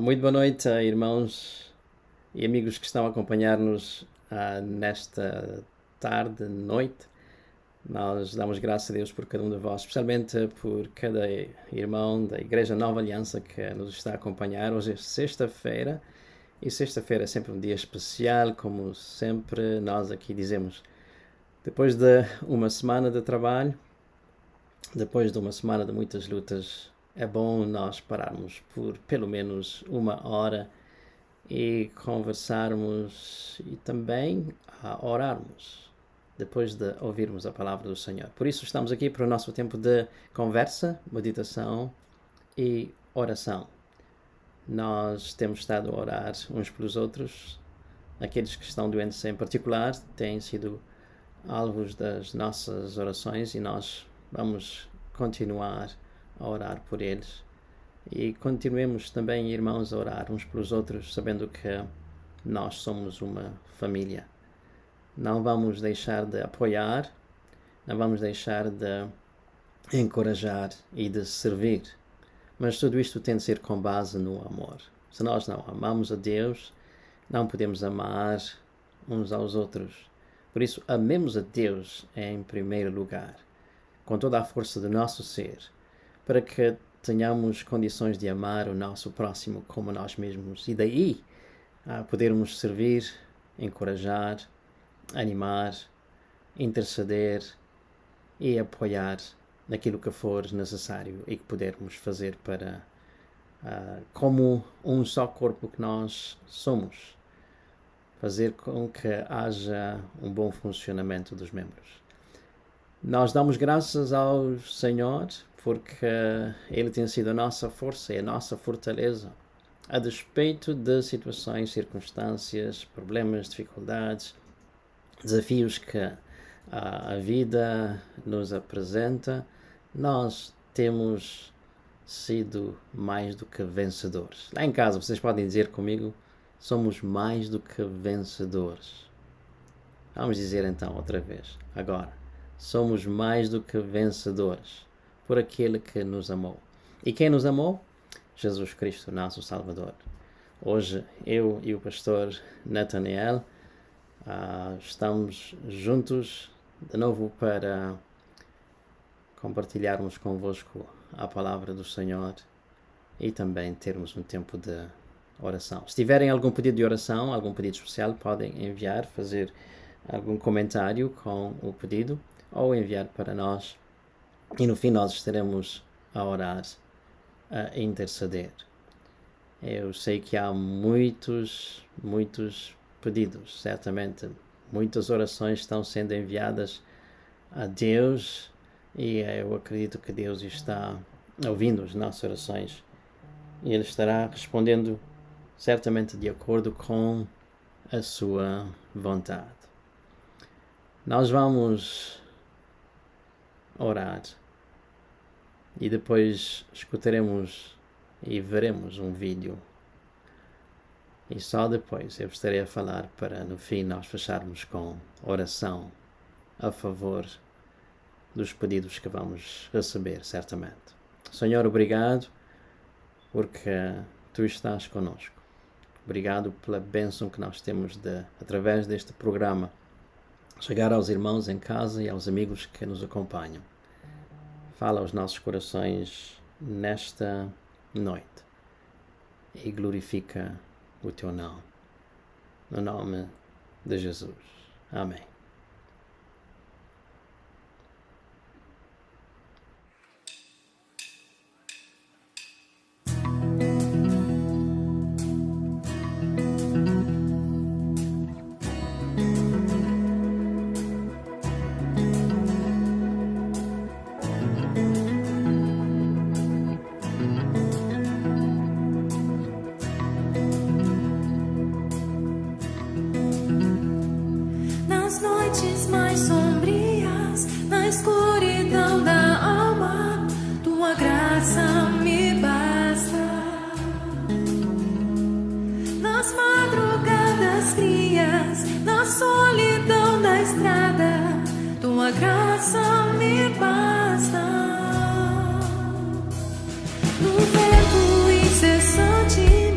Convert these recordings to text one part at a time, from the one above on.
Muito boa noite, irmãos e amigos que estão a acompanhar-nos nesta tarde, noite. Nós damos graças a Deus por cada um de vós, especialmente por cada irmão da Igreja Nova Aliança que nos está a acompanhar. Hoje é sexta-feira e sexta-feira é sempre um dia especial, como sempre nós aqui dizemos. Depois de uma semana de trabalho, depois de uma semana de muitas lutas, é bom nós pararmos por pelo menos uma hora e conversarmos e também orarmos depois de ouvirmos a palavra do Senhor. Por isso estamos aqui para o nosso tempo de conversa, meditação e oração. Nós temos estado a orar uns pelos outros. Aqueles que estão doentes em particular têm sido alvos das nossas orações e nós vamos continuar a orar por eles. E continuemos também, irmãos, a orar uns pelos outros, sabendo que nós somos uma família. Não vamos deixar de apoiar, não vamos deixar de encorajar e de servir. Mas tudo isto tem de ser com base no amor. Se nós não amamos a Deus, não podemos amar uns aos outros. Por isso, amemos a Deus em primeiro lugar, com toda a força do nosso ser, para que tenhamos condições de amar o nosso próximo como nós mesmos. E daí, podermos servir, encorajar, animar, interceder e apoiar naquilo que for necessário e que pudermos fazer para, como um só corpo que nós somos, fazer com que haja um bom funcionamento dos membros. Nós damos graças ao Senhor porque Ele tem sido a nossa força e a nossa fortaleza, a despeito de situações, circunstâncias, problemas, dificuldades, desafios que a vida nos apresenta. Nós temos sido mais do que vencedores. Lá em casa vocês podem dizer comigo, somos mais do que vencedores. Vamos dizer então outra vez, agora. Somos mais do que vencedores por aquele que nos amou. E quem nos amou? Jesus Cristo, nosso Salvador. Hoje eu e o pastor Nathaniel estamos juntos de novo para compartilharmos convosco a palavra do Senhor e também termos um tempo de oração. Se tiverem algum pedido de oração, algum pedido especial, podem enviar, fazer algum comentário com o pedido ou enviar para nós e no fim nós estaremos a orar, a interceder. Eu sei que há muitos pedidos, certamente muitas orações estão sendo enviadas a Deus e eu acredito que Deus está ouvindo as nossas orações e Ele estará respondendo certamente de acordo com a sua vontade. Nós vamos orar e depois escutaremos e veremos um vídeo e só depois eu estarei a falar para no fim nós fecharmos com oração a favor dos pedidos que vamos receber certamente. Senhor, obrigado porque Tu estás conosco. Obrigado pela bênção que nós temos de, através deste programa, chegar aos irmãos em casa e aos amigos que nos acompanham. Fala aos nossos corações nesta noite e glorifica o Teu nome. No nome de Jesus. Amém. No vento incessante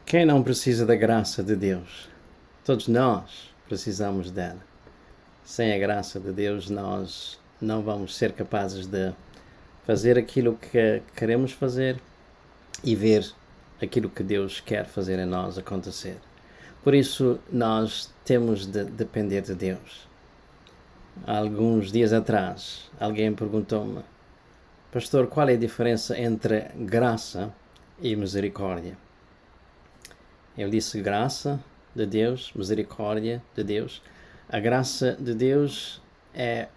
Quem não precisa da graça de Deus? Todos nós precisamos dela. Sem a graça de Deus, nós não vamos ser capazes de fazer aquilo que queremos fazer e ver aquilo que Deus quer fazer em nós acontecer. Por isso, nós temos de depender de Deus. Há alguns dias atrás, alguém perguntou-me: Pastor, qual é a diferença entre graça e misericórdia? Eu disse graça de Deus, misericórdia de Deus. A graça de Deus é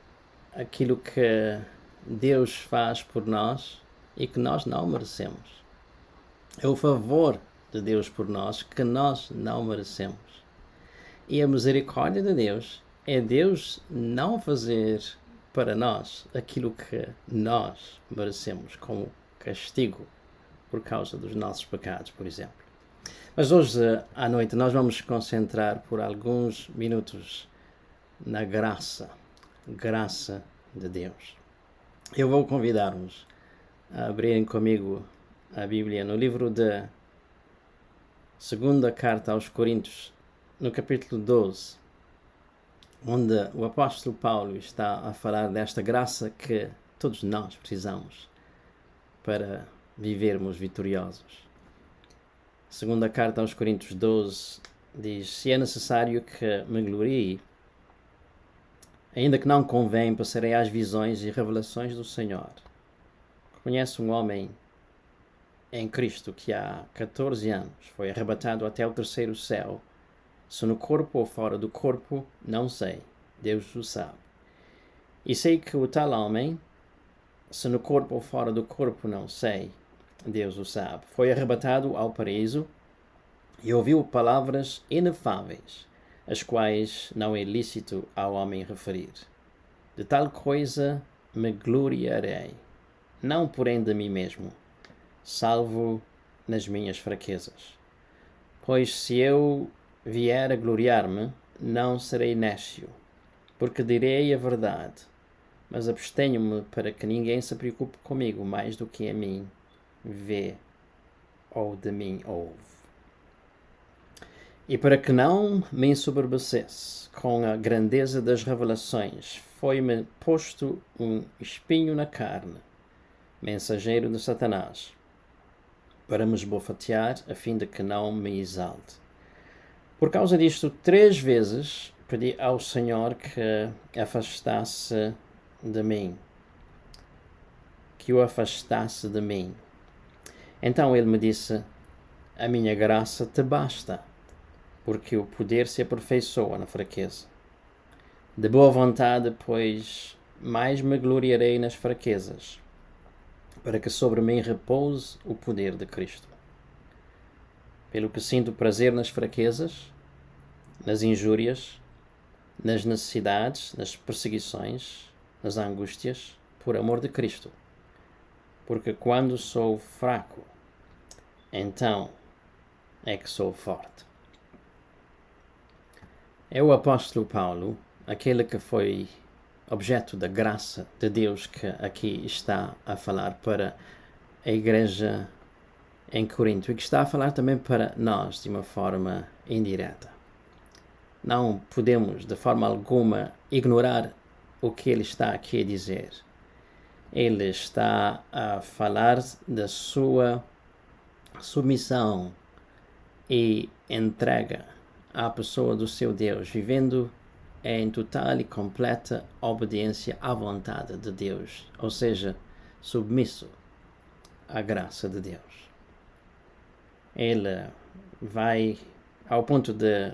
aquilo que Deus faz por nós e que nós não merecemos. É o favor de Deus por nós que nós não merecemos. E a misericórdia de Deus é Deus não fazer para nós aquilo que nós merecemos como castigo por causa dos nossos pecados, por exemplo. Mas hoje à noite nós vamos nos concentrar por alguns minutos na graça de Deus. Eu vou convidar-vos a abrirem comigo a Bíblia no livro da segunda carta aos Coríntios, no capítulo 12. onde o apóstolo Paulo está a falar desta graça que todos nós precisamos para vivermos vitoriosos. Segunda carta aos Coríntios 12 diz: se é necessário que me glorie, ainda que não convém, passarei às visões e revelações do Senhor. Conhece um homem em Cristo que há 14 anos foi arrebatado até o terceiro céu. Se no corpo ou fora do corpo, não sei. Deus o sabe. E sei que o tal homem, se no corpo ou fora do corpo, não sei. Deus o sabe. Foi arrebatado ao paraíso e ouviu palavras inefáveis, as quais não é lícito ao homem referir. De tal coisa me gloriarei, não porém de mim mesmo, salvo nas minhas fraquezas. Pois se eu vier a gloriar-me, não serei nécio, porque direi a verdade, mas abstenho-me para que ninguém se preocupe comigo mais do que a mim vê ou de mim ouve. E para que não me ensoberbecesse com a grandeza das revelações, foi-me posto um espinho na carne, mensageiro de Satanás, para me esbofetear, a fim de que não me exalte. Por causa disto, 3 vezes pedi ao Senhor que afastasse de mim, que o afastasse de mim. Então ele me disse: a minha graça te basta, porque o poder se aperfeiçoa na fraqueza. De boa vontade, pois, mais me gloriarei nas fraquezas, para que sobre mim repouse o poder de Cristo. Pelo que sinto prazer nas fraquezas, nas injúrias, nas necessidades, nas perseguições, nas angústias, por amor de Cristo. Porque quando sou fraco, então é que sou forte. É o apóstolo Paulo, aquele que foi objeto da graça de Deus, que aqui está a falar para a igreja em Corinto e que está a falar também para nós de uma forma indireta. Não podemos de forma alguma ignorar o que ele está aqui a dizer. Ele está a falar da sua submissão e entrega à pessoa do seu Deus, vivendo em total e completa obediência à vontade de Deus, ou seja, submisso à graça de Deus. Ele vai ao ponto de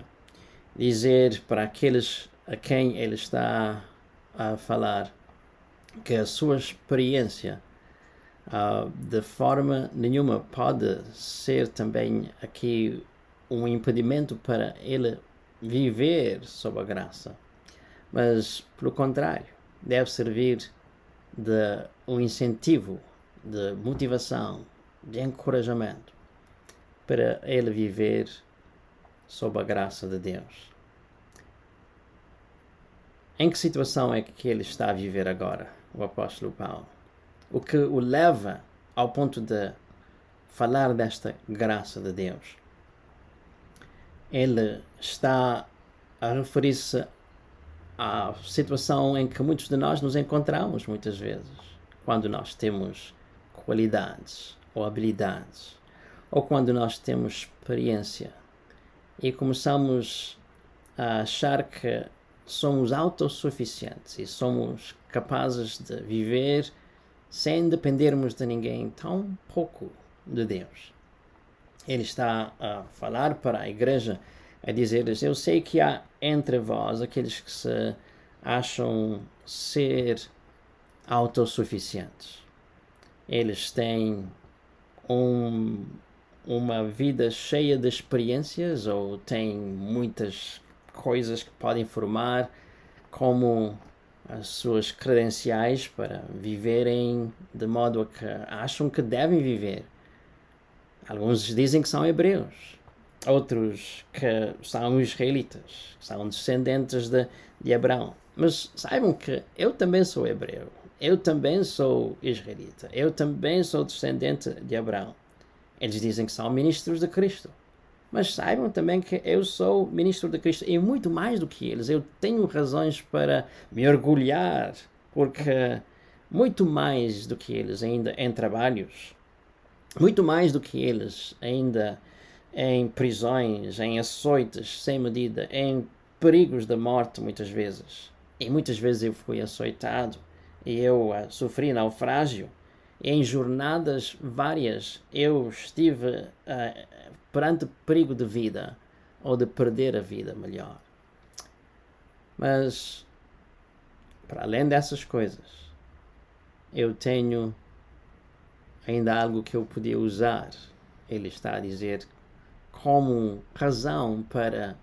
dizer para aqueles a quem ele está a falar que a sua experiência de forma nenhuma pode ser também aqui um impedimento para ele viver sob a graça, mas pelo contrário, deve servir de um incentivo, de motivação, de encorajamento para ele viver sob a graça de Deus. Em que situação é que ele está a viver agora, o apóstolo Paulo? O que o leva ao ponto de falar desta graça de Deus? Ele está a referir-se à situação em que muitos de nós nos encontramos muitas vezes, quando nós temos qualidades ou habilidades, ou quando nós temos experiência e começamos a achar que somos autossuficientes e somos capazes de viver sem dependermos de ninguém, tão pouco de Deus. Ele está a falar para a igreja, a dizer-lhes: eu sei que há entre vós aqueles que se acham ser autossuficientes. Eles têm uma vida cheia de experiências, ou têm muitas coisas que podem formar como as suas credenciais para viverem de modo a que acham que devem viver. Alguns dizem que são hebreus, outros que são israelitas, que são descendentes de Abraão. Mas saibam que eu também sou hebreu, eu também sou israelita, eu também sou descendente de Abraão. Eles dizem que são ministros de Cristo, Mas saibam também que eu sou ministro de Cristo e muito mais do que eles. Eu tenho razões para me orgulhar, porque muito mais do que eles ainda em trabalhos, muito mais do que eles ainda em prisões, em açoites sem medida, em perigos da morte muitas vezes. E muitas vezes eu fui açoitado e eu sofri naufrágio. Em jornadas várias eu estive perante perigo de vida ou de perder a vida, melhor. Mas, para além dessas coisas, eu tenho ainda algo que eu podia usar, ele está a dizer, como razão para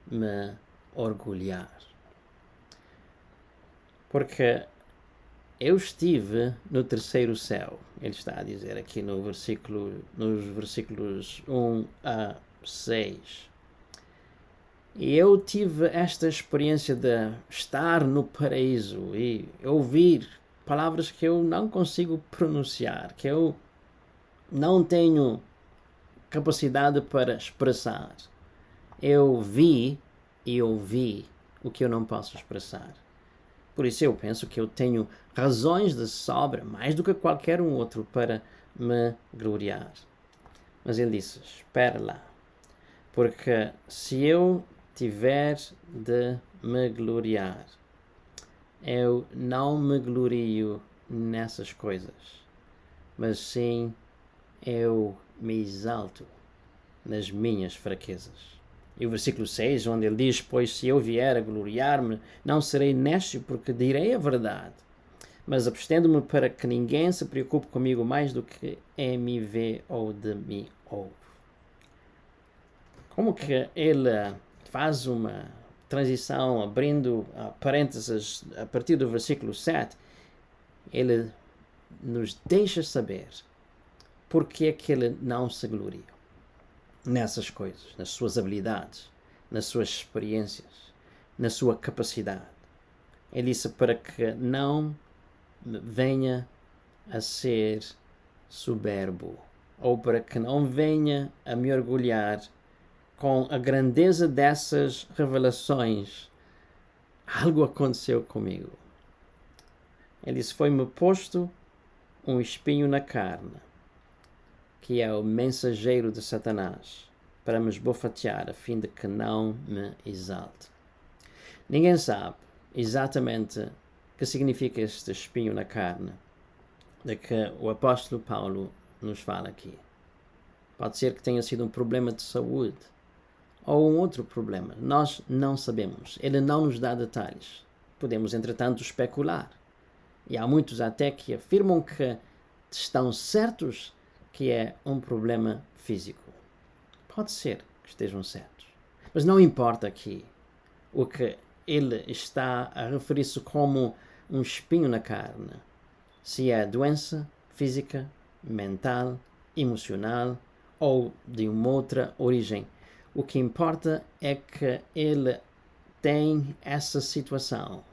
me orgulhar. Porque eu estive no terceiro céu, ele está a dizer aqui nos versículos 1 a 6. E eu tive esta experiência de estar no paraíso e ouvir palavras que eu não consigo pronunciar, que eu não tenho capacidade para expressar. Eu vi e ouvi o que eu não posso expressar. Por isso eu penso que eu tenho razões de sobra, mais do que qualquer um outro, para me gloriar. Mas ele disse, espera lá, porque se eu tiver de me gloriar, eu não me glorio nessas coisas, mas sim eu me exalto nas minhas fraquezas. E o versículo 6, onde ele diz, pois se eu vier a gloriar-me, não serei néscio, porque direi a verdade, mas abstendo-me para que ninguém se preocupe comigo mais do que me vê ou de mim ouve. Como que ele faz uma transição, abrindo parênteses a partir do versículo 7, ele nos deixa saber porque é que ele não se gloria nessas coisas, nas suas habilidades, nas suas experiências, na sua capacidade. Ele disse para que não venha a ser soberbo, ou para que não venha a me orgulhar com a grandeza dessas revelações. Algo aconteceu comigo. Ele disse, foi-me posto um espinho na carne, que é o mensageiro de Satanás, para me esbofetear, a fim de que não me exalte. Ninguém sabe exatamente o que significa este espinho na carne, de que o apóstolo Paulo nos fala aqui. Pode ser que tenha sido um problema de saúde, ou um outro problema. Nós não sabemos. Ele não nos dá detalhes. Podemos, entretanto, especular. E há muitos até que afirmam que estão certos que é um problema físico. Pode ser que estejam certos. Mas não importa aqui o que ele está a referir-se como um espinho na carne. Se é doença física, mental, emocional ou de uma outra origem. O que importa é que ele tem essa situação,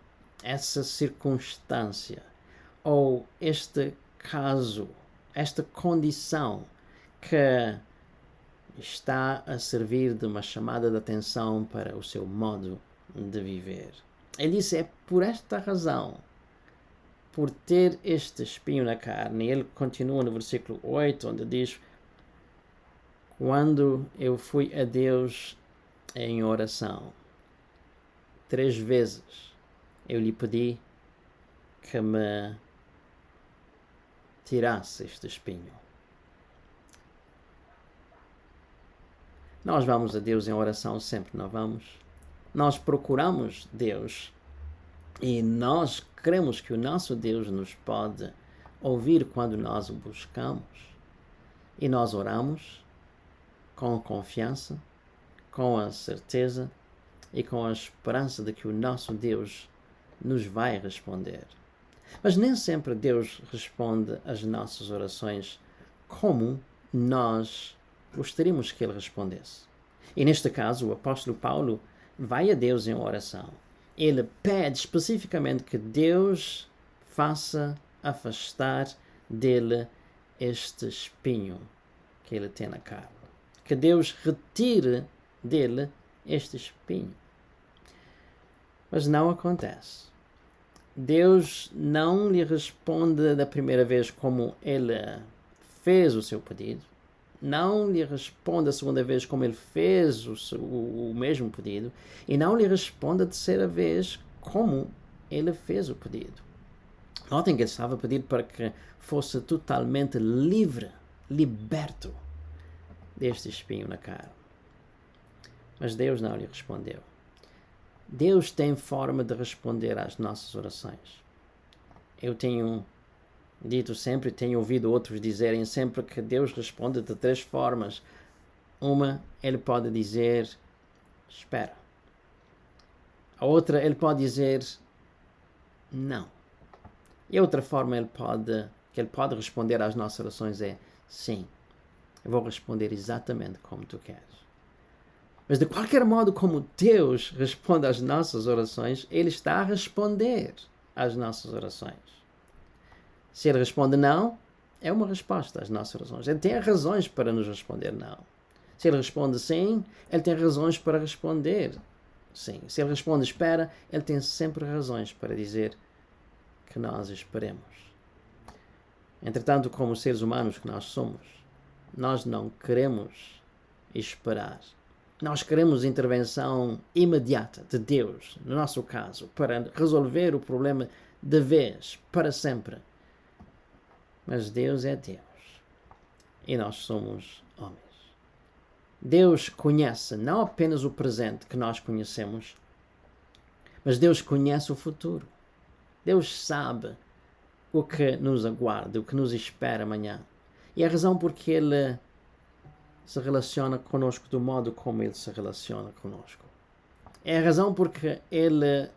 essa circunstância, ou este caso, esta condição que está a servir de uma chamada de atenção para o seu modo de viver. Ele disse, é por esta razão, por ter este espinho na carne, e ele continua no versículo 8, onde diz, quando eu fui a Deus em oração, 3 vezes eu lhe pedi que me tirasse este espinho. Nós vamos a Deus em oração sempre, não vamos? Nós procuramos Deus e nós cremos que o nosso Deus nos pode ouvir quando nós o buscamos. E nós oramos com confiança, com a certeza e com a esperança de que o nosso Deus nos vai responder. Mas nem sempre Deus responde às nossas orações como nós gostaríamos que Ele respondesse. E neste caso, o apóstolo Paulo vai a Deus em oração. Ele pede especificamente que Deus faça afastar dele este espinho que ele tem na carne. que Deus retire dele este espinho. Mas não acontece. Deus não lhe responde da primeira vez como ele fez o seu pedido. Não lhe responde a segunda vez como ele fez o mesmo pedido. E não lhe responde a terceira vez como ele fez o pedido. Notem que ele estava a pedir para que fosse totalmente livre, liberto deste espinho na carne. Mas Deus não lhe respondeu. Deus tem forma de responder às nossas orações. Eu tenho dito sempre, tenho ouvido outros dizerem sempre que Deus responde de 3 formas. Uma, ele pode dizer, espera. A outra, ele pode dizer, não. E a outra forma que ele pode responder às nossas orações é, sim, eu vou responder exatamente como tu queres. Mas de qualquer modo como Deus responde às nossas orações, Ele está a responder às nossas orações. Se Ele responde não, é uma resposta às nossas orações. Ele tem razões para nos responder não. Se Ele responde sim, Ele tem razões para responder sim. Se Ele responde espera, Ele tem sempre razões para dizer que nós esperemos. Entretanto, como seres humanos que nós somos, nós não queremos esperar. Nós queremos intervenção imediata de Deus, no nosso caso, para resolver o problema de vez, para sempre. Mas Deus é Deus e nós somos homens. Deus conhece não apenas o presente que nós conhecemos, mas Deus conhece o futuro. Deus sabe o que nos aguarda, o que nos espera amanhã. E a razão porque Ele se relaciona conosco do modo como Ele se relaciona conosco. É a razão porque Ele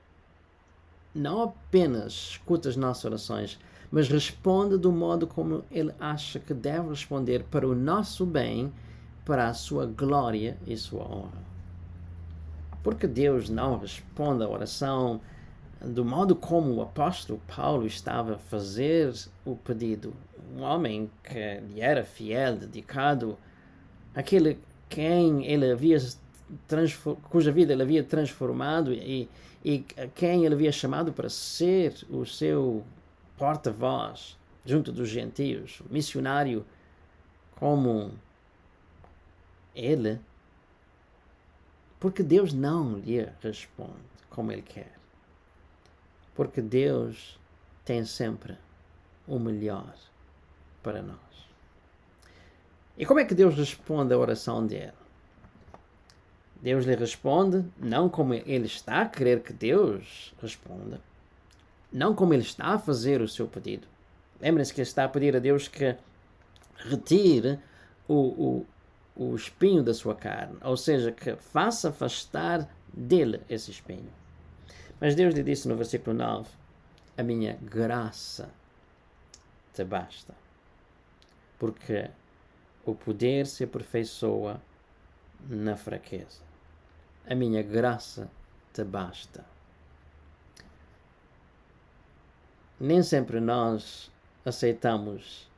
não apenas escuta as nossas orações, mas responde do modo como Ele acha que deve responder para o nosso bem, para a sua glória e sua honra. Porque Deus não responde à oração do modo como o apóstolo Paulo estava a fazer o pedido. Um homem que lhe era fiel, dedicado, aquele quem ele havia cuja vida ele havia transformado e quem ele havia chamado para ser o seu porta-voz junto dos gentios, missionário como ele, porque Deus não lhe responde como ele quer. Porque Deus tem sempre o melhor para nós. E como é que Deus responde à oração dele? Deus lhe responde não como ele está a querer que Deus responda, não como ele está a fazer o seu pedido. Lembrem-se que ele está a pedir a Deus que retire o espinho da sua carne, ou seja, que faça afastar dele esse espinho. Mas Deus lhe disse no versículo 9, a minha graça te basta, porque o poder se aperfeiçoa na fraqueza. A minha graça te basta. Nem sempre nós aceitamos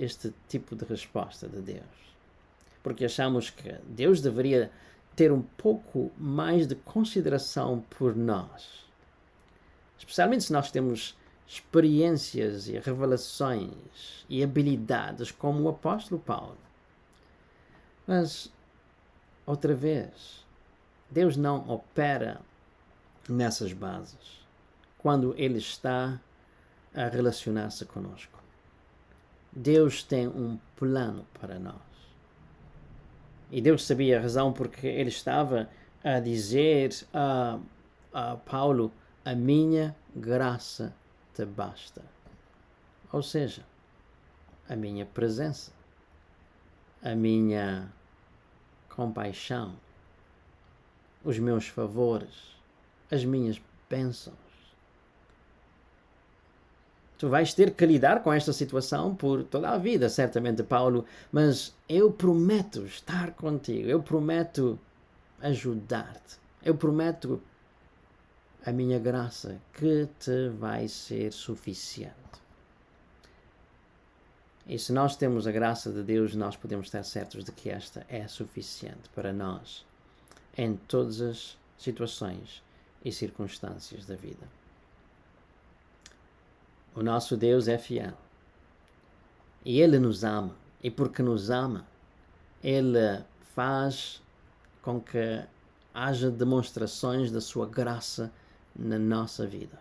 este tipo de resposta de Deus, porque achamos que Deus deveria ter um pouco mais de consideração por nós, especialmente se nós temos experiências e revelações e habilidades como o apóstolo Paulo. Mas, outra vez, Deus não opera nessas bases quando Ele está a relacionar-se conosco. Deus tem um plano para nós. E Deus sabia a razão porque Ele estava a dizer a Paulo, a minha graça te basta. Ou seja, a minha presença, a minha compaixão, os meus favores, as minhas bênçãos. Tu vais ter que lidar com esta situação por toda a vida, certamente, Paulo, mas eu prometo estar contigo, eu prometo ajudar-te, eu prometo a minha graça que te vai ser suficiente. E se nós temos a graça de Deus, nós podemos estar certos de que esta é suficiente para nós em todas as situações e circunstâncias da vida. O nosso Deus é fiel. E Ele nos ama. E porque nos ama, Ele faz com que haja demonstrações da sua graça na nossa vida.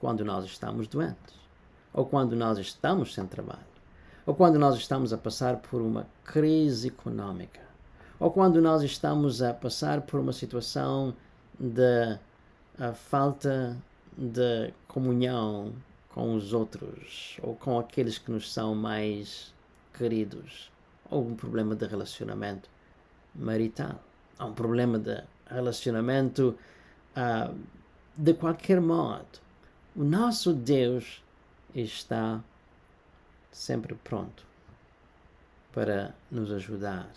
Quando nós estamos doentes, ou quando nós estamos sem trabalho, ou quando nós estamos a passar por uma crise económica, ou quando nós estamos a passar por uma situação de falta de comunhão com os outros, ou com aqueles que nos são mais queridos, ou um problema de relacionamento marital, ou um problema de relacionamento de qualquer modo. O nosso Deus está sempre pronto para nos ajudar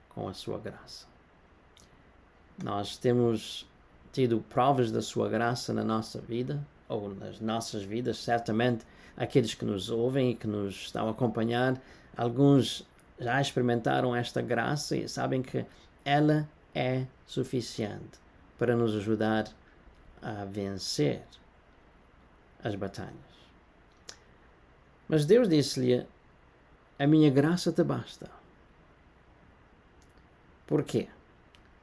com a sua graça. Nós temos tido provas da sua graça na nossa vida, ou nas nossas vidas, certamente aqueles que nos ouvem e que nos estão a acompanhar, alguns já experimentaram esta graça e sabem que ela é suficiente para nos ajudar a vencer as batalhas. Mas Deus disse-lhe: a minha graça te basta. Por quê?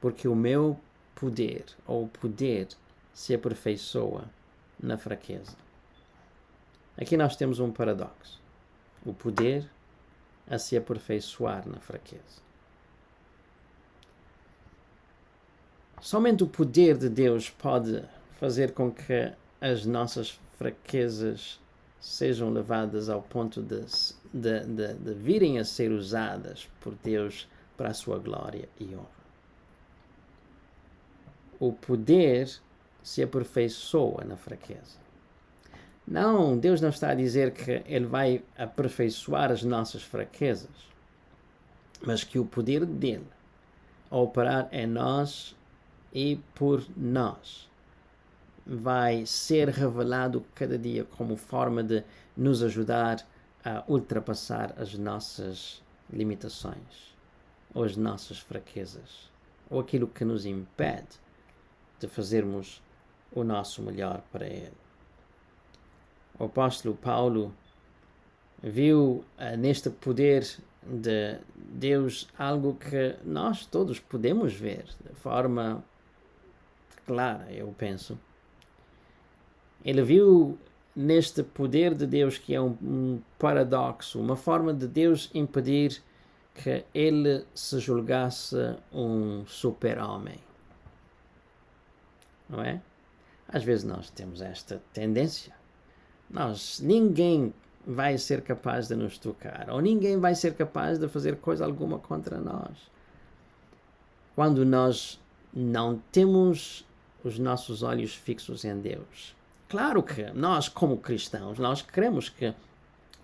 Porque o meu poder, ou o poder, se aperfeiçoa na fraqueza. Aqui nós temos um paradoxo. O poder a se aperfeiçoar na fraqueza. Somente o poder de Deus pode fazer com que as nossas fraquezas sejam levadas ao ponto de virem a ser usadas por Deus para a sua glória e honra. O poder se aperfeiçoa na fraqueza. Não, Deus não está a dizer que Ele vai aperfeiçoar as nossas fraquezas, mas que o poder dele a operar em nós e por nós vai ser revelado cada dia como forma de nos ajudar a ultrapassar as nossas limitações, ou as nossas fraquezas, ou aquilo que nos impede de fazermos o nosso melhor para Ele. O apóstolo Paulo viu neste poder de Deus algo que nós todos podemos ver de forma clara, eu penso. Ele viu neste poder de Deus que é um paradoxo, uma forma de Deus impedir que ele se julgasse um super-homem. Não é? Às vezes nós temos esta tendência. Ninguém vai ser capaz de nos tocar, ou ninguém vai ser capaz de fazer coisa alguma contra nós. Quando nós não temos os nossos olhos fixos em Deus. Claro que nós, como cristãos, nós queremos que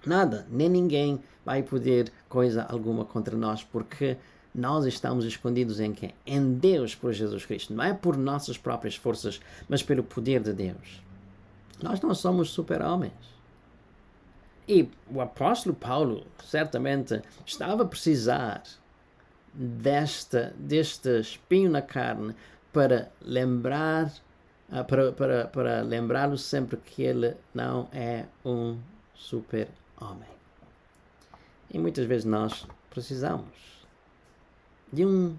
nada, nem ninguém vai poder coisa alguma contra nós, porque nós estamos escondidos em quem? Em Deus por Jesus Cristo. Não é por nossas próprias forças, mas pelo poder de Deus. Nós não somos super-homens. E o apóstolo Paulo certamente estava a precisar deste espinho na carne para lembrar, para lembrá-lo sempre que ele não é um super-homem. E muitas vezes nós precisamos de um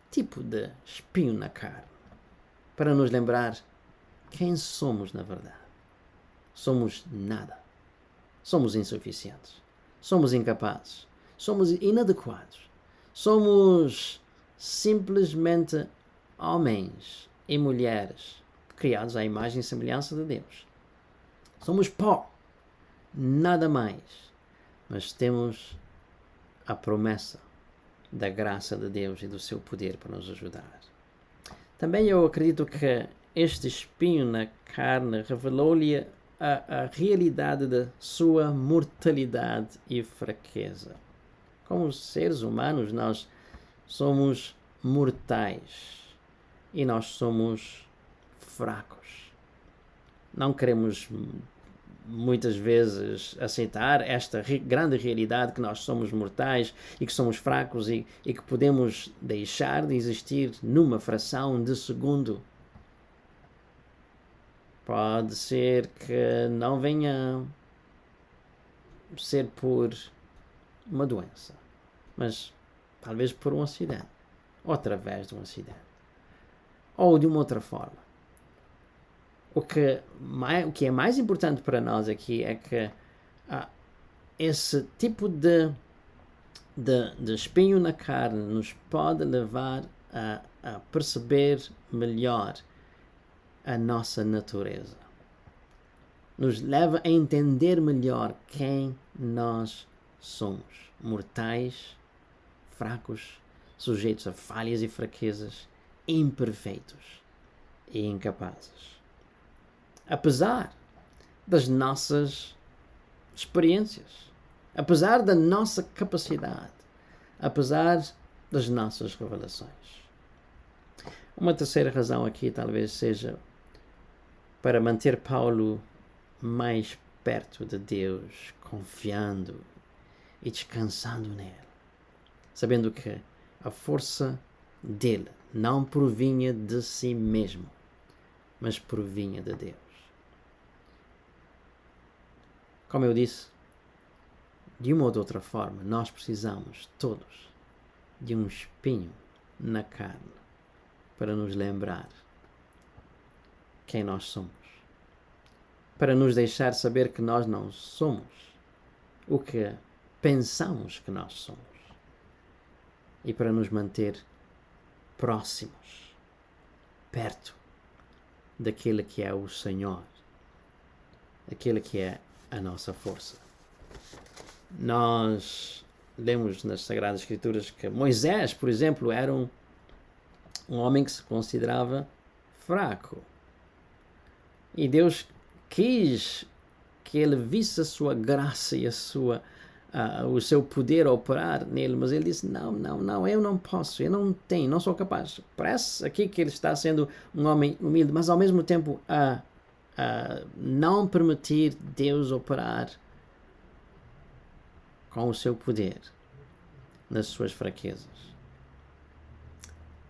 tipo de espinho na carne para nos lembrar quem somos na verdade. Somos nada. Somos insuficientes. Somos incapazes. Somos inadequados. Somos simplesmente homens e mulheres criados à imagem e semelhança de Deus. Somos pó. Nada mais. Mas temos a promessa da graça de Deus e do seu poder para nos ajudar. Também eu acredito que este espinho na carne revelou-lhe a realidade da sua mortalidade e fraqueza. Como seres humanos, nós somos mortais e nós somos fracos. Não queremos muitas vezes aceitar esta grande realidade que nós somos mortais e que somos fracos e que podemos deixar de existir numa fração de segundo. Pode ser que não venha ser por uma doença, mas talvez por um acidente, ou através de um acidente, ou de uma outra forma. O que é mais importante para nós aqui é que esse tipo de espinho na carne nos pode levar a perceber melhor a nossa natureza. Nos leva a entender melhor quem nós somos. Mortais, fracos, sujeitos a falhas e fraquezas, imperfeitos e incapazes. Apesar das nossas experiências, apesar da nossa capacidade, apesar das nossas revelações. Uma terceira razão aqui talvez seja para manter Paulo mais perto de Deus, confiando e descansando nele, sabendo que a força dele não provinha de si mesmo, mas provinha de Deus. Como eu disse, de uma ou de outra forma, nós precisamos todos de um espinho na carne para nos lembrar quem nós somos, para nos deixar saber que nós não somos o que pensamos que nós somos e para nos manter próximos, perto daquele que é o Senhor, aquele que é a nossa força. Nós lemos nas Sagradas Escrituras que Moisés, por exemplo, era um homem que se considerava fraco. E Deus quis que ele visse a sua graça e o seu poder operar nele, mas ele disse, não, eu não posso, eu não tenho, não sou capaz. Parece aqui que ele está sendo um homem humilde, mas ao mesmo tempo não permitir Deus operar com o seu poder nas suas fraquezas.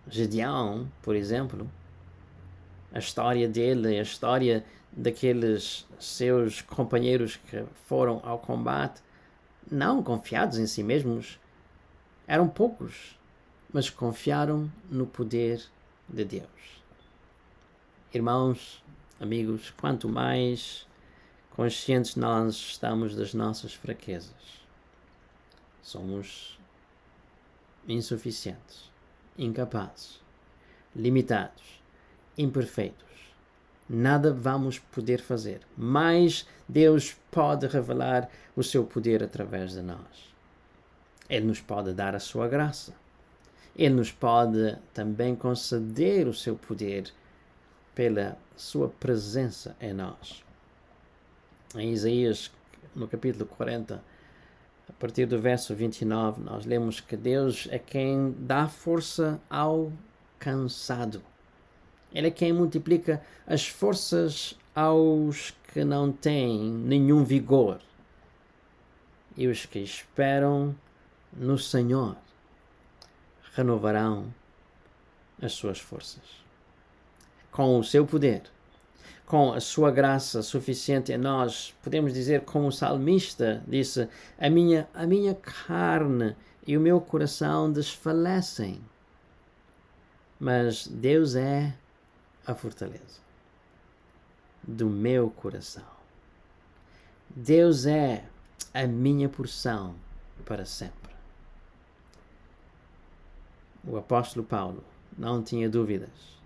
Gedeão, por exemplo, a história dele, a história daqueles seus companheiros que foram ao combate, não confiados em si mesmos, eram poucos, mas confiaram no poder de Deus. Irmãos, amigos, quanto mais conscientes nós estamos das nossas fraquezas, somos insuficientes, incapazes, limitados, imperfeitos. Nada vamos poder fazer, mas Deus pode revelar o seu poder através de nós. Ele nos pode dar a sua graça. Ele nos pode também conceder o seu poder pela sua presença em nós. Em Isaías, no capítulo 40, a partir do verso 29, nós lemos que Deus é quem dá força ao cansado. Ele é quem multiplica as forças aos que não têm nenhum vigor. E os que esperam no Senhor renovarão as suas forças. Com o seu poder, com a sua graça suficiente em nós, podemos dizer como o salmista disse, a minha carne e o meu coração desfalecem, mas Deus é a fortaleza do meu coração. Deus é a minha porção para sempre. O apóstolo Paulo não tinha dúvidas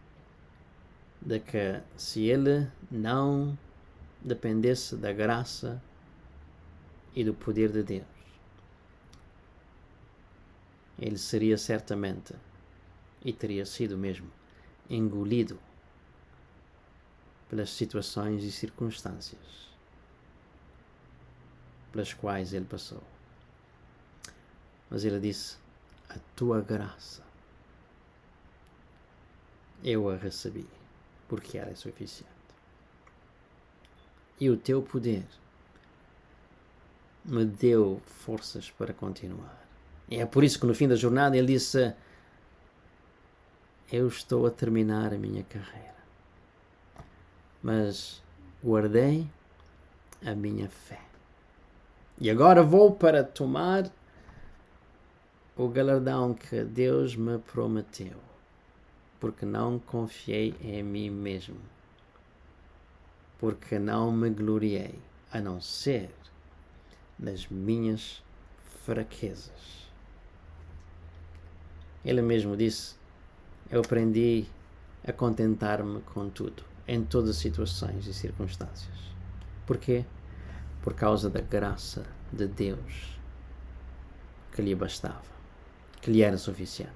de que se ele não dependesse da graça e do poder de Deus, ele seria certamente, e teria sido mesmo, engolido pelas situações e circunstâncias pelas quais ele passou. Mas ele disse, a tua graça eu a recebi, porque era suficiente. e o teu poder me deu forças para continuar. E é por isso que no fim da jornada ele disse: eu estou a terminar a minha carreira, mas guardei a minha fé. E agora vou para tomar o galardão que Deus me prometeu, porque não confiei em mim mesmo, porque não me gloriei, a não ser nas minhas fraquezas. Ele mesmo disse: eu aprendi a contentar-me com tudo, em todas as situações e circunstâncias. Porquê? Por causa da graça de Deus que lhe bastava, que lhe era suficiente.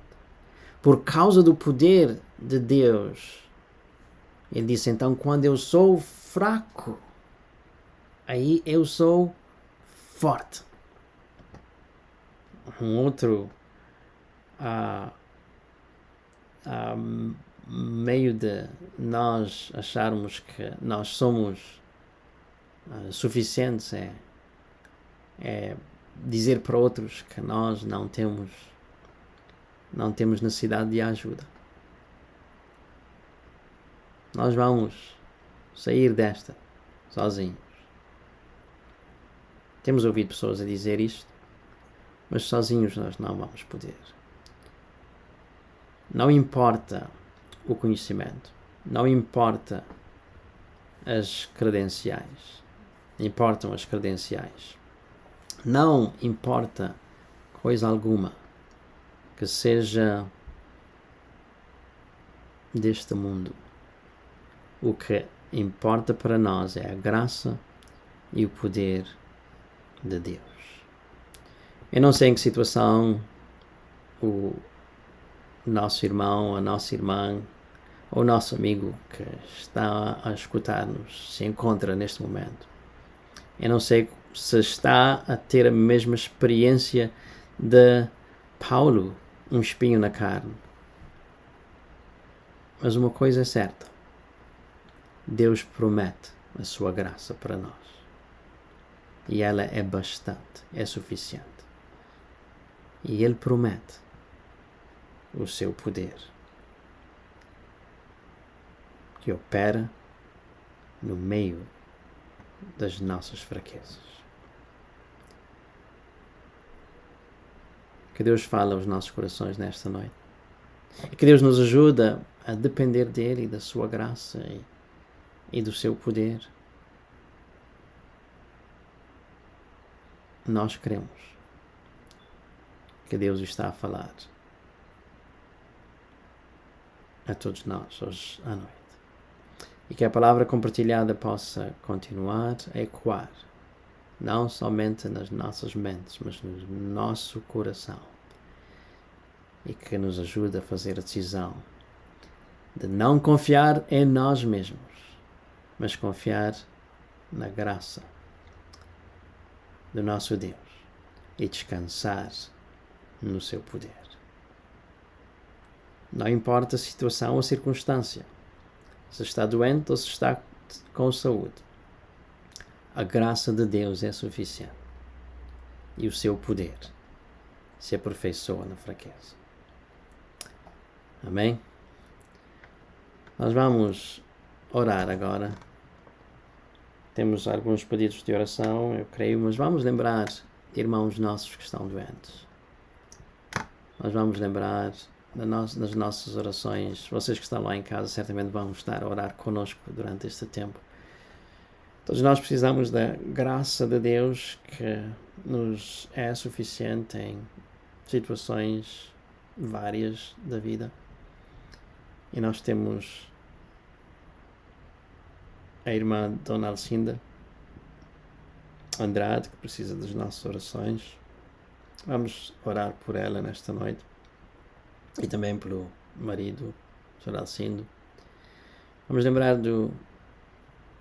Por causa do poder de Deus. Ele disse: então, quando eu sou fraco, aí eu sou forte. Um outro meio de nós acharmos que nós somos suficientes é dizer para outros que nós não temos necessidade de ajuda. Nós vamos sair desta sozinhos. Temos ouvido pessoas a dizer isto, mas sozinhos nós não vamos poder. Não importa o conhecimento, não importa as credenciais, importam as credenciais. Não importa coisa alguma que seja deste mundo. O que importa para nós é a graça e o poder de Deus. Eu não sei em que situação o nosso irmão, a nossa irmã, ou o nosso amigo que está a escutar-nos se encontra neste momento. Eu não sei se está a ter a mesma experiência de Paulo, um espinho na carne. Mas uma coisa é certa: Deus promete a sua graça para nós. E ela é bastante, é suficiente. E Ele promete o seu poder, que opera no meio das nossas fraquezas. Que Deus fale aos nossos corações nesta noite. E que Deus nos ajude a depender dEle, da sua graça e do seu poder. Nós cremos que Deus está a falar a todos nós hoje à noite. E que a palavra compartilhada possa continuar a ecoar, não somente nas nossas mentes, mas no nosso coração. E que nos ajude a fazer a decisão de não confiar em nós mesmos, mas confiar na graça do nosso Deus e descansar no seu poder. Não importa a situação ou a circunstância, se está doente ou se está com saúde, a graça de Deus é suficiente e o seu poder se aperfeiçoa na fraqueza. Amém? Nós vamos orar agora. Temos alguns pedidos de oração, eu creio, mas vamos lembrar de irmãos nossos que estão doentes. Nós vamos lembrar nas nossas orações. Vocês que estão lá em casa certamente vão estar a orar conosco durante este tempo. Todos nós precisamos da graça de Deus que nos é suficiente em situações várias da vida. E nós temos a irmã Dona Alcinda Andrade, que precisa das nossas orações. Vamos orar por ela nesta noite. E também pelo marido, Sr. Alcindo. Vamos lembrar do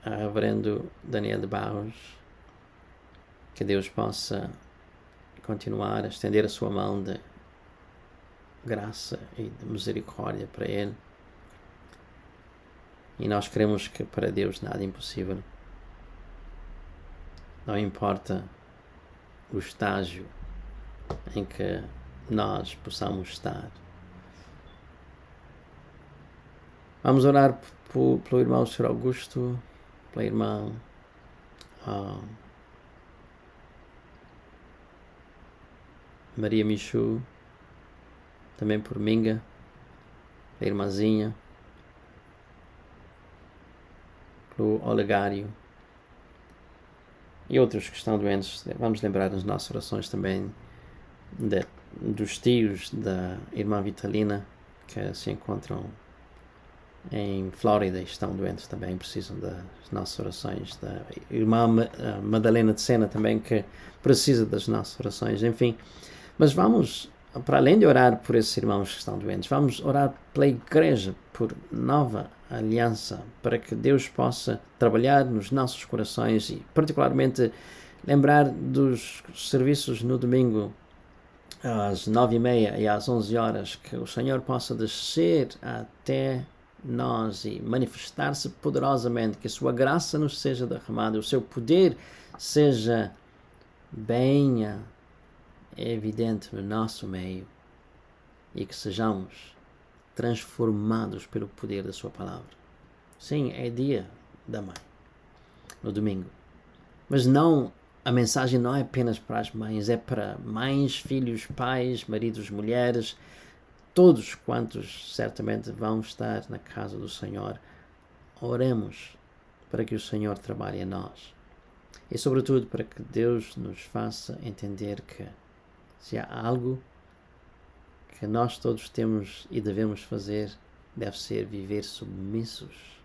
reverendo Daniel de Barros. Que Deus possa continuar a estender a sua mão de graça e de misericórdia para ele. E nós cremos que para Deus nada é impossível. não importa o estágio em que nós possamos estar. Vamos orar pelo irmão Sr. Augusto, pela irmã Maria Michu, também por Minga, a irmãzinha, pelo Olegário e outros que estão doentes. Vamos lembrar nas nossas orações também dos tios da irmã Vitalina, que se encontram em Flórida e estão doentes também, precisam das nossas orações. Da irmã Madalena de Sena também, que precisa das nossas orações. Enfim, mas vamos, para além de orar por esses irmãos que estão doentes, vamos orar pela igreja, por nova aliança, para que Deus possa trabalhar nos nossos corações e particularmente lembrar dos serviços no domingo às 9h30 e às 11h, que o Senhor possa descer até nós e manifestar-se poderosamente, que a sua graça nos seja derramada, o seu poder seja bem evidente no nosso meio e que sejamos transformados pelo poder da sua palavra. Sim, é dia da mãe, no domingo, mas não. A mensagem não é apenas para as mães, é para mães, filhos, pais, maridos, mulheres, todos quantos certamente vão estar na casa do Senhor. Oremos para que o Senhor trabalhe em nós e, sobretudo, para que Deus nos faça entender que se há algo que nós todos temos e devemos fazer, deve ser viver submissos,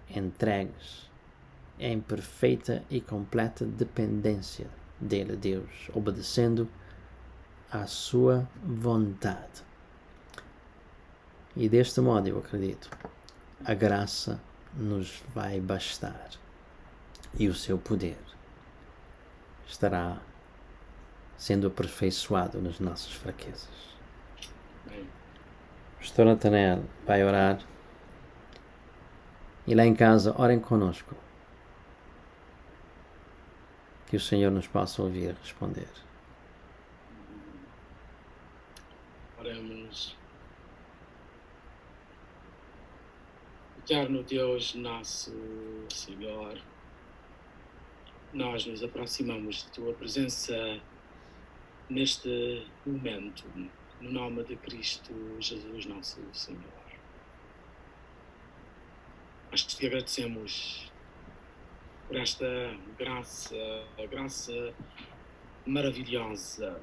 entregues, em perfeita e completa dependência dele, Deus, obedecendo à sua vontade. E deste modo, eu acredito, a graça nos vai bastar e o seu poder estará sendo aperfeiçoado nas nossas fraquezas. O pastor Nathanael vai orar e lá em casa orem conosco, que o Senhor nos possa ouvir e responder. Oremos. Eterno Deus, nosso Senhor, nós nos aproximamos de Tua presença neste momento, no nome de Cristo Jesus, nosso Senhor. Nós te agradecemos por esta graça maravilhosa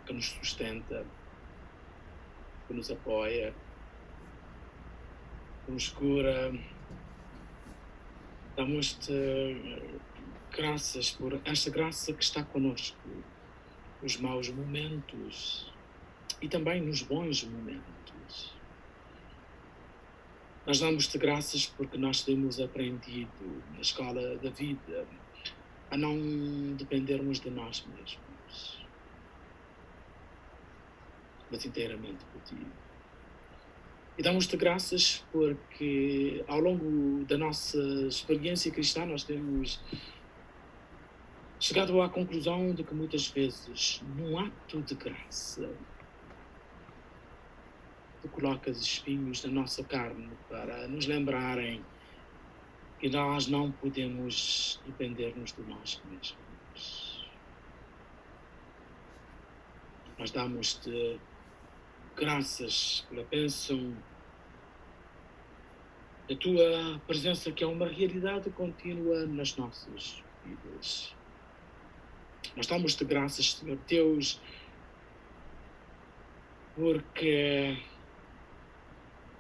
que nos sustenta, que nos apoia, que nos cura. Damos-te graças por esta graça que está conosco nos maus momentos e também nos bons momentos. Nós damos-te graças porque nós temos aprendido na escola da vida a não dependermos de nós mesmos, mas inteiramente por ti. E damos-te graças porque ao longo da nossa experiência cristã nós temos chegado à conclusão de que muitas vezes, num ato de graça, tu colocas espinhos na nossa carne para nos lembrarem que nós não podemos depender-nos de nós mesmos. Nós damos-te graças pela bênção da tua presença, que é uma realidade contínua nas nossas vidas. Nós damos-te graças, Senhor Deus, porque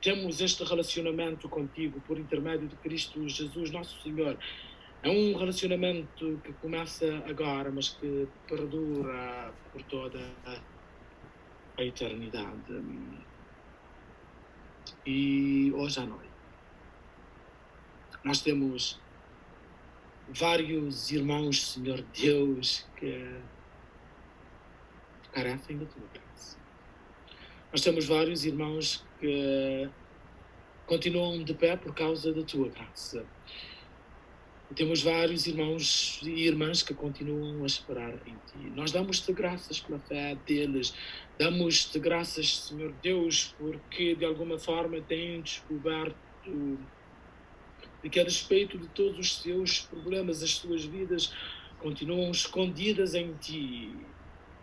temos este relacionamento contigo por intermédio de Cristo Jesus, nosso Senhor. É um relacionamento que começa agora, mas que perdura por toda a eternidade. E hoje à noite nós temos vários irmãos, Senhor Deus, que carecem da tua graça. Nós temos vários irmãos que continuam de pé por causa da tua graça. E temos vários irmãos e irmãs que continuam a esperar em Ti. Nós damos-te graças pela fé deles. Damos-te graças, Senhor Deus, porque de alguma forma têm descoberto de que a respeito de todos os seus problemas, as suas vidas continuam escondidas em Ti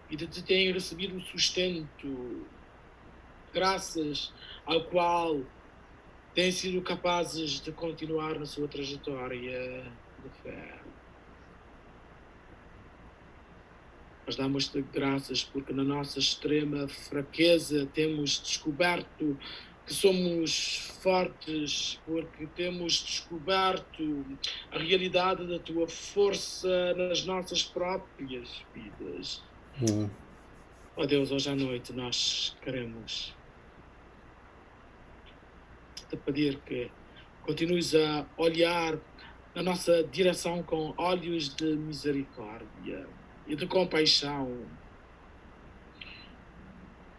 e de Te têm recebido o sustento, graças ao qual têm sido capazes de continuar na sua trajetória de fé. Nós damos-te graças porque na nossa extrema fraqueza temos descoberto que somos fortes, porque temos descoberto a realidade da tua força nas nossas próprias vidas. Ó Deus, hoje à noite nós queremos te pedir que continues a olhar na nossa direção com olhos de misericórdia e de compaixão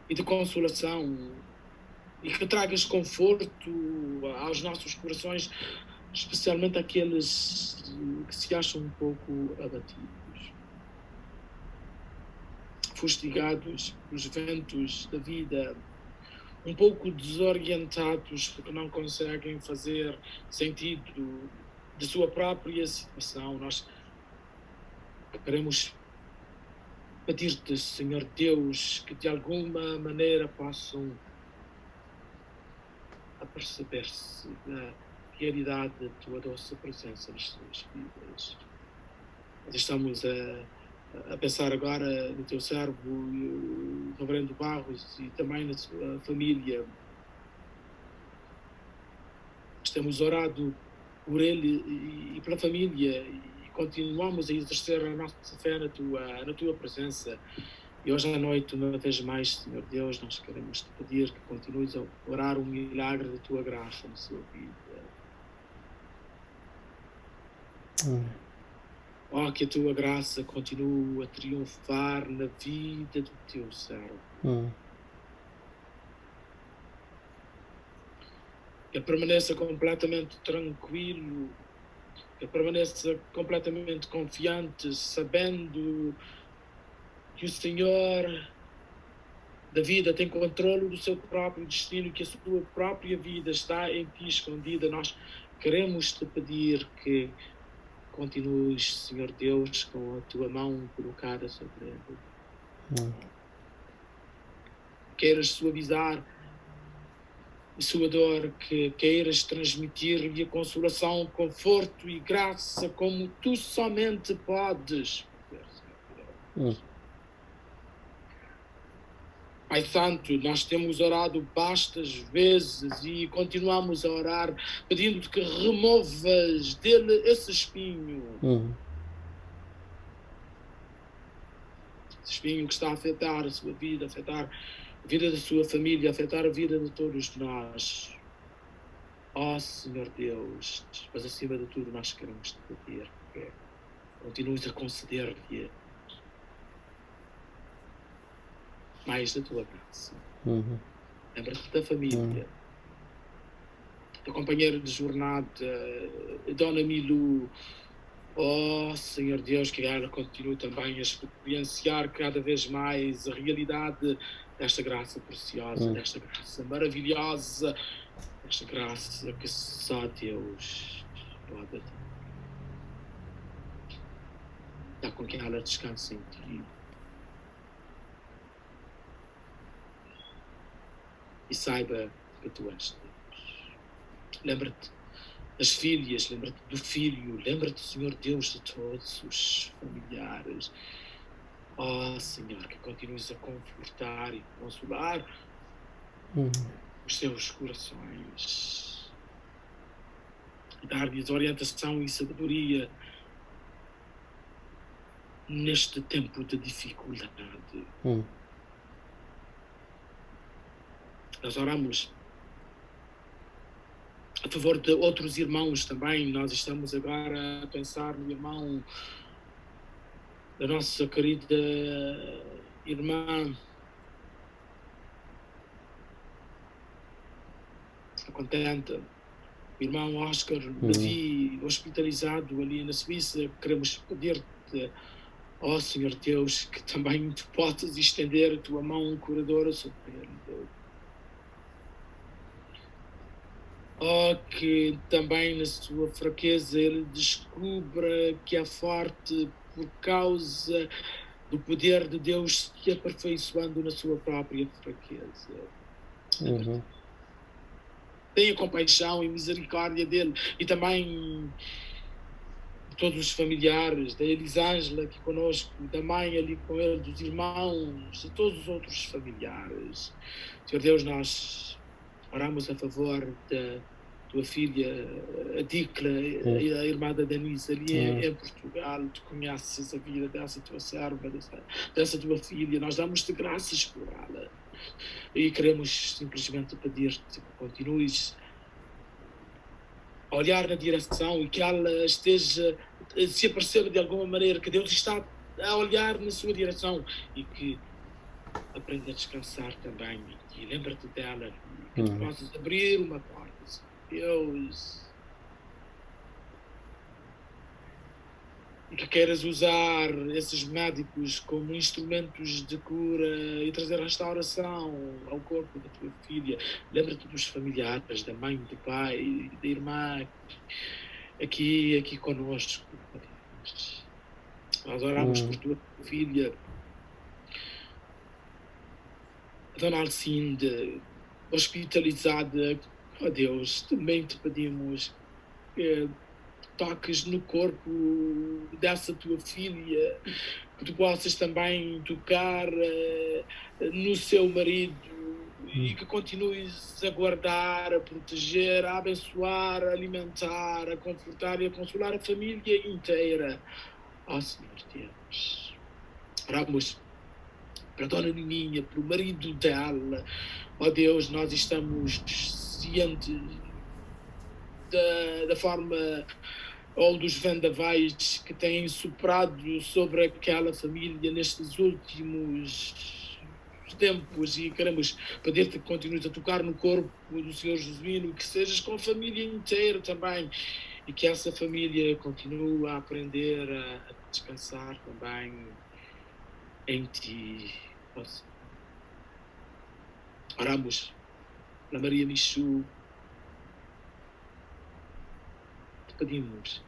e de consolação, e que tragas conforto aos nossos corações, especialmente aqueles que se acham um pouco abatidos, fustigados pelos ventos da vida, um pouco desorientados porque não conseguem fazer sentido de sua própria situação. Nós queremos pedir-te, Senhor Deus, que de alguma maneira possam aperceber-se da realidade da tua doce presença nas suas vidas. Nós estamos a pensar agora no teu servo, o reverendo Barros, e também na sua família. Nós temos orado por ele e pela família e continuamos a exercer a nossa fé na tua presença. E hoje à noite, uma vez mais, Senhor Deus, nós queremos te pedir que continues a orar um milagre da tua graça na sua vida. Oh, que a tua graça continue a triunfar na vida do teu servo. Que ele permaneça completamente tranquilo, que ele permaneça completamente confiante, sabendo que o Senhor da vida tem controle do seu próprio destino, que a sua própria vida está em ti escondida. Nós queremos te pedir que continues, Senhor Deus, com a tua mão colocada sobre ele. Queiras suavizar a sua dor, que queiras transmitir-lhe a consolação, conforto e graça como tu somente podes. Pai Santo, nós temos orado bastas vezes e continuamos a orar, pedindo que removas dele esse espinho. Esse espinho que está a afetar a sua vida, afetar a vida da sua família, afetar a vida de todos nós. Ó Senhor Deus, mas acima de tudo nós queremos te pedir que continues a conceder-lhe mais da tua graça. Lembra-te da família, da companheira de jornada, Dona Milu. Oh Senhor Deus, que ela continue também a experienciar cada vez mais a realidade desta graça preciosa, desta graça maravilhosa, desta graça que só Deus pode dar. Dá com que ela descanse em ti. E saiba que tu és Deus. Lembra-te das filhas, lembra-te do filho, lembra-te, Senhor Deus, de todos os familiares. Oh, Senhor, que continues a confortar e consolar os seus corações. Dar-lhes orientação e sabedoria neste tempo de dificuldade. Nós oramos a favor de outros irmãos também. Nós estamos agora a pensar no irmão da nossa querida irmã Contenta, o irmão Oscar Levi, hospitalizado ali na Suíça. Queremos pedir-te, ó Senhor Deus, que também tu possas estender a tua mão curadora sobre ele. Ó, que também na sua fraqueza ele descubra que é forte por causa do poder de Deus se aperfeiçoando na sua própria fraqueza. Tenha compaixão e misericórdia dele e também de todos os familiares, da Elisângela aqui conosco, da mãe ali com ele, dos irmãos, de todos os outros familiares. Senhor Deus, nós oramos a favor da tua filha, a Dicla, a irmã da Denise, ali em Portugal. Tu conheces a vida dessa tua serva, dessa tua filha. Nós damos-te graças por ela. E queremos simplesmente pedir-te que continues a olhar na direção e que ela esteja, se aperceba de alguma maneira que Deus está a olhar na sua direção e que aprenda a descansar também. E lembra-te dela, que tu possas abrir uma porta, Deus, e que queiras usar esses médicos como instrumentos de cura e trazer restauração ao corpo da tua filha. Lembra-te dos familiares, da mãe, do pai, da irmã, aqui conosco. Nós oramos por tua filha, a Dona Alcinde, hospitalizada. Ó Deus, também te pedimos que toques no corpo dessa tua filha, que tu possas também tocar no seu marido e que continues a guardar, a proteger, a abençoar, a alimentar, a confortar e a consolar a família inteira. Ó Senhor Deus, oramos para a Dona Nininha, para o marido dela. Ó Deus, nós estamos cientes da forma ou dos vendavais que têm soprado sobre aquela família nestes últimos tempos, e queremos pedir-te que continues a tocar no corpo do Senhor Josuíno, que sejas com a família inteira também, e que essa família continue a aprender a descansar também em ti. Oramos na Maria Michu, te pedimos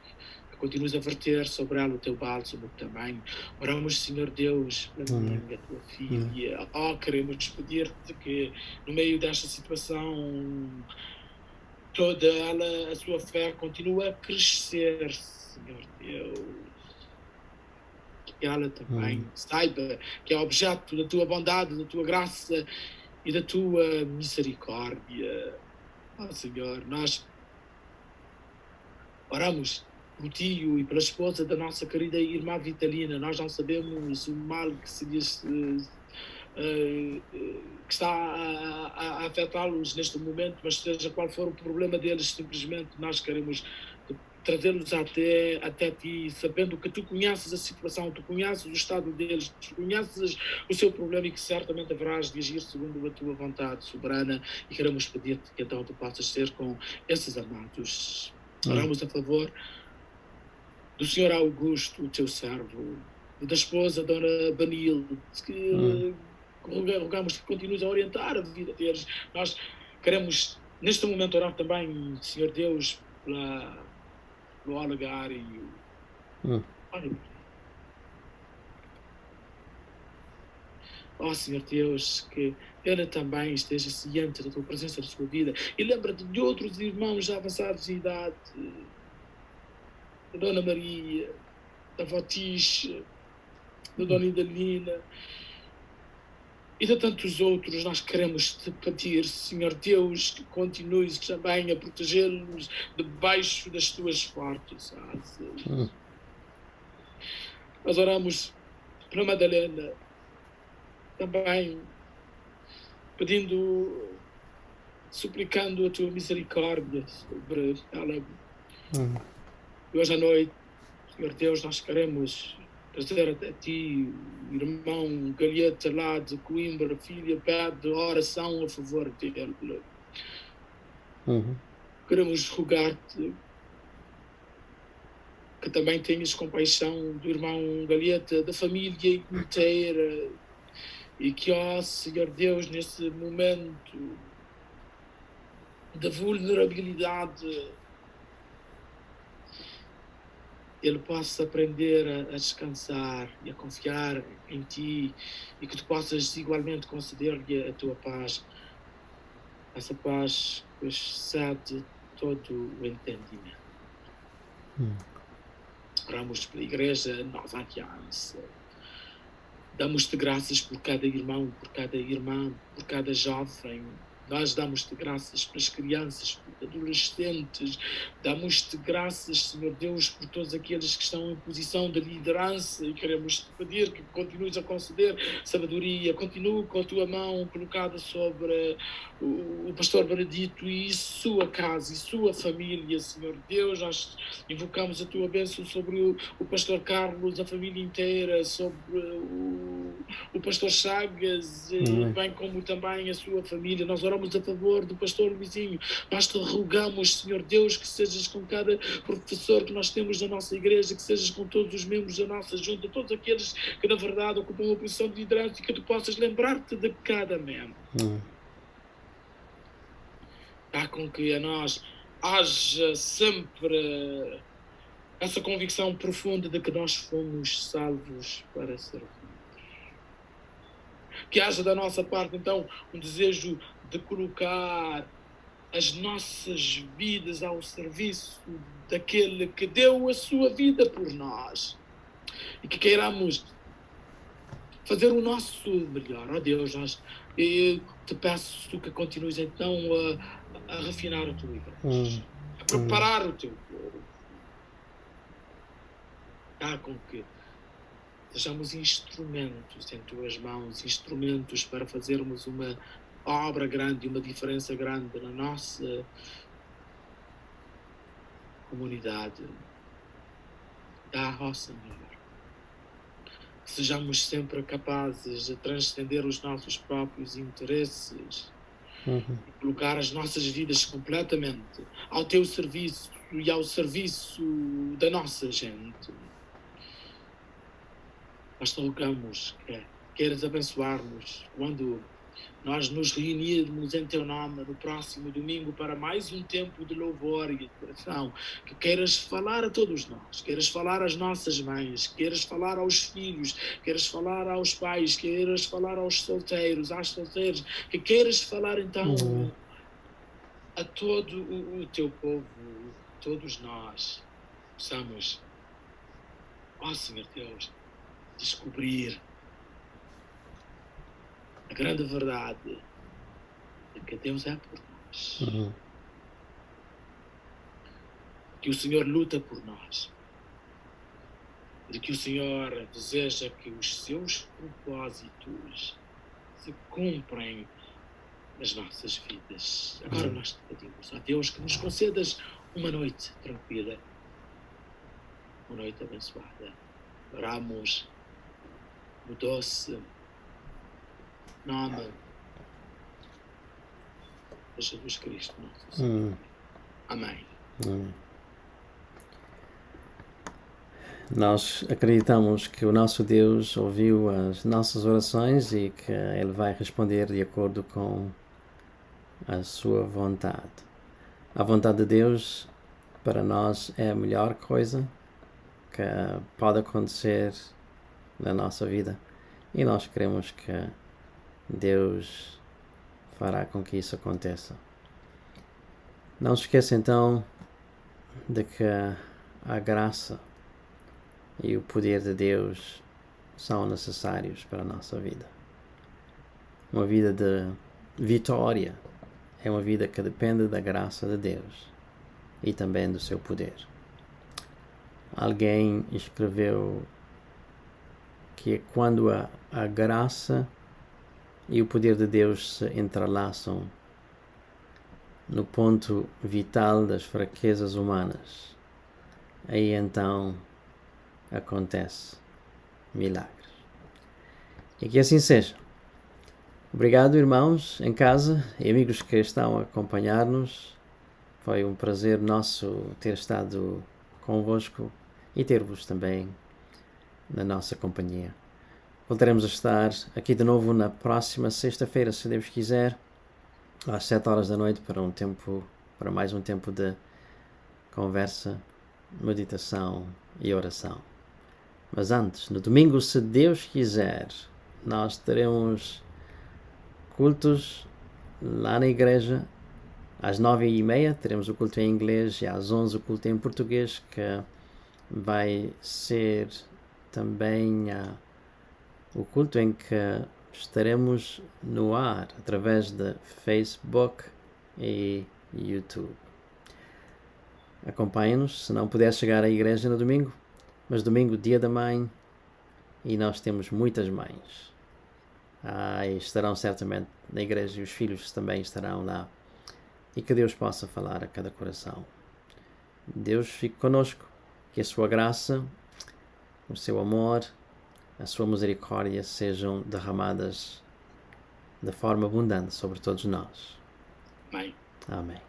que continues a verter sobre ela o teu bálsamo também. Oramos, Senhor Deus, pela minha, tua filha. Queremos pedir-te que no meio desta situação toda ela, a sua fé continua a crescer, Senhor Deus. Que ela também saiba que é objeto da tua bondade, da tua graça e da tua misericórdia. Senhor, nós oramos pelo tio e pela esposa da nossa querida irmã Vitalina. Nós não sabemos o mal que está a afetá-los neste momento, mas seja qual for o problema deles, simplesmente nós queremos trazê-los até ti, sabendo que tu conheces a situação, tu conheces o estado deles, tu conheces o seu problema e que certamente haverás de agir segundo a tua vontade soberana, e queremos pedir-te que então tu possas ser com esses amados. Oramos a favor do Senhor Augusto, o teu servo, da esposa Dona Banilde, que rogamos que continues a orientar a vida deles. Nós queremos neste momento orar também, Senhor Deus, pelo Olegário e ó Senhor Deus, que ele também esteja ciente da tua presença na sua vida, e lembra-te de outros irmãos já avançados em idade, da Dona Maria, da Votiche, da Dona Idalina e de tantos outros. Nós queremos te pedir, Senhor Deus, que continues também a protegê-los debaixo das tuas fortes asas. Nós oramos para Madalena também, pedindo, suplicando a tua misericórdia sobre ela. E hoje à noite, Senhor Deus, nós queremos trazer até ti o irmão Galheta lá de Coimbra, filha, pede oração a favor dele. queremos rogar-te que também tenhas compaixão do irmão Galeta, da família inteira, e que, ó Senhor Deus, nesse momento de vulnerabilidade, ele possa aprender a descansar e a confiar em Ti, e que Tu possas igualmente conceder-lhe a Tua paz, essa paz que excede todo o entendimento. Oramos pela Igreja Nova Aliança. Damos-te graças por cada irmão, por cada irmã, por cada jovem. Nós damos-te graças pelas crianças, pelos adolescentes. Damos-te graças, Senhor Deus, por todos aqueles que estão em posição de liderança, e queremos te pedir que continues a conceder sabedoria. Continue com a tua mão colocada sobre o pastor Benedito e sua casa e sua família, Senhor Deus. Nós invocamos a tua bênção sobre o pastor Carlos, a família inteira, sobre o pastor Chagas, bem como também a sua família. Nós oramos a favor do pastor Luizinho. Nós te rogamos, Senhor Deus, que sejas com cada professor que nós temos na nossa igreja, que sejas com todos os membros da nossa junta, todos aqueles que na verdade ocupam uma posição de liderança, e que tu possas lembrar-te de cada membro. Dá com que a nós haja sempre essa convicção profunda de que nós fomos salvos para servir. Que haja da nossa parte, então, um desejo de colocar as nossas vidas ao serviço daquele que deu a sua vida por nós. E que queiramos fazer o nosso melhor. Ó Deus, eu te peço que continues então a refinar a tua igreja, a preparar o teu povo. Dá com que sejamos instrumentos em tuas mãos, instrumentos para fazermos uma obra grande, uma diferença grande na nossa comunidade. Dá, ó Senhor, que sejamos sempre capazes de transcender os nossos próprios interesses e colocar as nossas vidas completamente ao teu serviço e ao serviço da nossa gente. Nós te rogamos que queiras abençoar-nos quando nós nos reunirmos em teu nome no próximo domingo para mais um tempo de louvor e adoração. Que queiras falar a todos nós, queiras falar às nossas mães, queiras falar aos filhos, queiras falar aos pais, queiras falar aos solteiros, às solteiras, que queiras falar então a todo o teu povo, todos nós possamos, ó Senhor Deus, descobrir a grande verdade de que Deus é por nós. Que o Senhor luta por nós. De que o Senhor deseja que os seus propósitos se cumprem nas nossas vidas. Agora nós te pedimos a Deus que nos concedas uma noite tranquila, uma noite abençoada. Oramos no doce nome de Jesus Cristo, nosso Senhor. Amém. Nós acreditamos que o nosso Deus ouviu as nossas orações e que Ele vai responder de acordo com a sua vontade. A vontade de Deus para nós é a melhor coisa que pode acontecer na nossa vida, e nós queremos que Deus fará com que isso aconteça. Não se esqueça então de que a graça e o poder de Deus são necessários para a nossa vida. Uma vida de vitória é uma vida que depende da graça de Deus e também do seu poder. Alguém escreveu que quando a graça e o poder de Deus se entrelaçam no ponto vital das fraquezas humanas, aí então acontece milagres. E que assim seja. Obrigado, irmãos em casa e amigos que estão a acompanhar-nos. Foi um prazer nosso ter estado convosco e ter-vos também na nossa companhia. Voltaremos a estar aqui de novo na próxima sexta-feira, se Deus quiser, às 7 horas da noite, para mais um tempo de conversa, meditação e oração. Mas antes, no domingo, se Deus quiser, nós teremos cultos lá na igreja. Às 9h30 teremos o culto em inglês e às 11 o culto em português, que vai ser também o culto em que estaremos no ar através de Facebook e YouTube. Acompanhe-nos, se não puder chegar à igreja no domingo, mas domingo, dia da mãe, e nós temos muitas mães. E estarão certamente na igreja e os filhos também estarão lá. E que Deus possa falar a cada coração. Deus fique conosco, que a sua graça, o seu amor, a sua misericórdia sejam derramadas de forma abundante sobre todos nós. Amém. Amém.